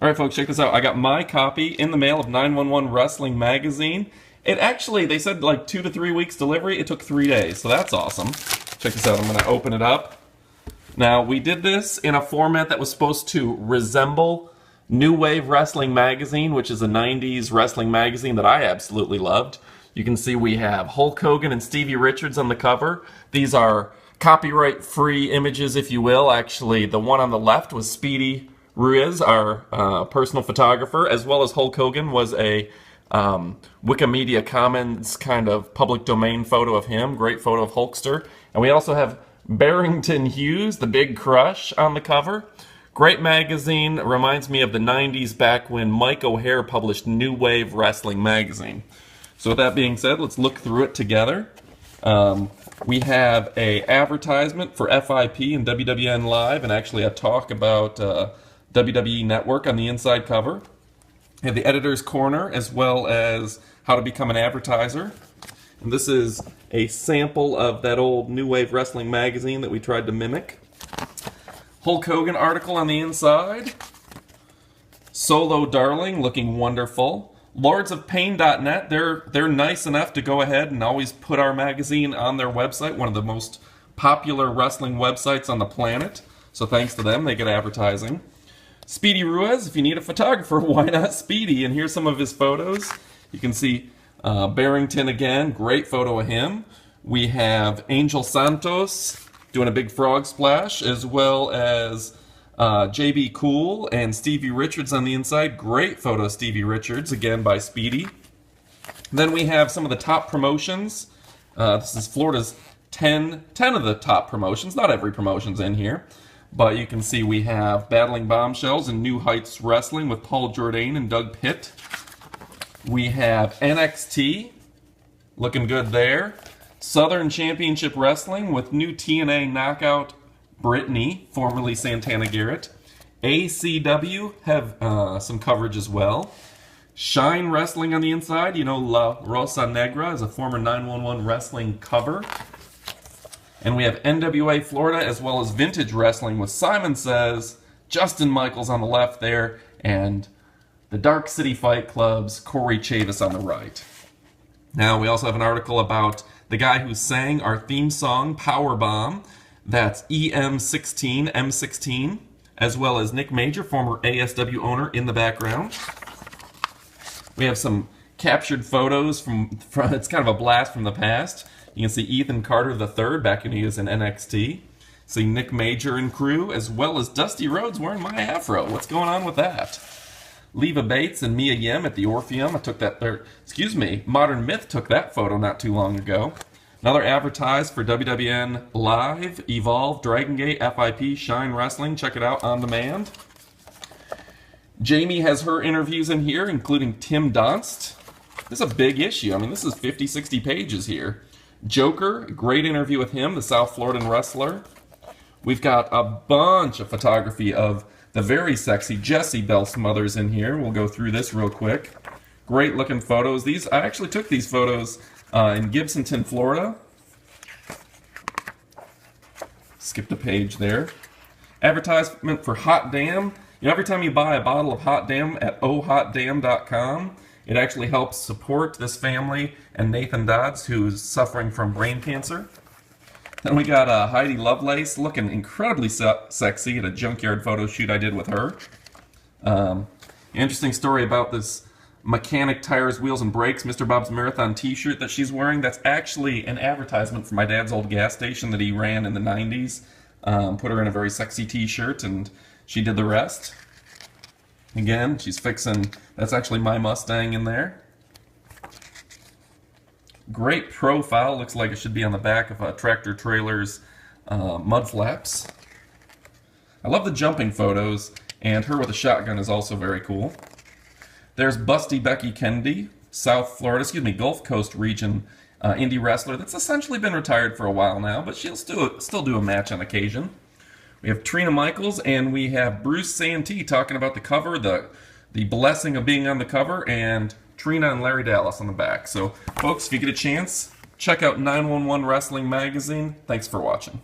Alright folks, check this out. I got my copy in the mail of 911 Wrestling magazine. It actually, they said like 2 to 3 weeks delivery. It took 3 days, so that's awesome. Check this out, I'm going to open it up. Now, we did this in a format that was supposed to resemble New Wave Wrestling magazine, which is a 90s wrestling magazine that I absolutely loved. You can see we have Hulk Hogan and Stevie Richards on the cover. These are copyright-free images, if you will. Actually, the one on the left was Speedy Ruiz, our personal photographer, as well as Hulk Hogan was a Wikimedia Commons kind of public domain photo of him. Great photo of Hulkster. And we also have Barrington Hughes, the Big Crush, on the cover. Great magazine. Reminds me of the 90s back when Mike O'Hare published New Wave Wrestling magazine. So with that being said, let's look through it together. We have a advertisement for FIP and WWN Live, and actually a talk about WWE Network on the inside cover. We have the editor's corner, as well as how to become an advertiser. And this is a sample of that old New Wave Wrestling magazine that we tried to mimic. Hulk Hogan article on the inside. Solo Darling, looking wonderful. LordsofPain.net, they're nice enough to go ahead and always put our magazine on their website, one of the most popular wrestling websites on the planet. So thanks to them, they get advertising. Speedy Ruiz, if you need a photographer, why not Speedy? And here's some of his photos. You can see Barrington again, great photo of him. We have Angel Santos doing a big frog splash, as well as JB Cool and Stevie Richards on the inside. Great photo of Stevie Richards, again by Speedy. Then we have some of the top promotions. This is Florida's 10 of the top promotions. Not every promotion's in here. But you can see we have Battling Bombshells and New Heights Wrestling with Paul Jourdain and Doug Pitt. We have NXT, looking good there. Southern Championship Wrestling with new TNA Knockout Brittany, formerly Santana Garrett. ACW have some coverage as well. Shine Wrestling on the inside, you know, La Rosa Negra is a former 911 Wrestling cover. And we have NWA Florida, as well as Vintage Wrestling with Simon Says, Justin Michaels on the left there, and the Dark City Fight Club's Corey Chavis on the right. Now, we also have an article about the guy who sang our theme song, Powerbomb. That's M16, as well as Nick Major, former ASW owner, in the background. We have some captured photos from it's kind of a blast from the past. You can see Ethan Carter III back when he was in NXT. See Nick Major and crew, as well as Dusty Rhodes wearing my afro. What's going on with that? Leva Bates and Mia Yim at the Orpheum. I took that there. Excuse me, Modern Myth took that photo not too long ago. Another advertise for WWN Live, Evolve, Dragon Gate, FIP, Shine Wrestling. Check it out on demand. Jamie has her interviews in here, including Tim Donst. This is a big issue. I mean, this is 50, 60 pages here. Joker, great interview with him, the South Floridan wrestler. We've got a bunch of photography of the very sexy Jessie Bell Smothers in here. We'll go through this real quick. Great looking photos. I actually took these photos in Gibsonton, Florida. Skipped a page there. Advertisement for Hot Damn. You know, every time you buy a bottle of Hot Damn at ohotdamn.com, it actually helps support this family and Nathan Dodds, who's suffering from brain cancer. Then we got Heidi Lovelace looking incredibly sexy at a junkyard photo shoot I did with her. Interesting story about this Mechanic Tires, Wheels, and Brakes Mr. Bob's Marathon t-shirt that she's wearing. That's actually an advertisement for my dad's old gas station that he ran in the 90s. Put her in a very sexy t-shirt, and she did the rest. Again, she's fixing, that's actually my Mustang in there. Great profile, looks like it should be on the back of a tractor trailer's mud flaps. I love the jumping photos, and her with a shotgun is also very cool. There's Busty Becky Kennedy, South Florida, Gulf Coast region indie wrestler that's essentially been retired for a while now, but she'll still do a match on occasion. We have Trina Michaels, and we have Bruce Santee talking about the cover, the blessing of being on the cover, and Trina and Larry Dallas on the back. So, folks, if you get a chance, check out 911 Wrestling magazine. Thanks for watching.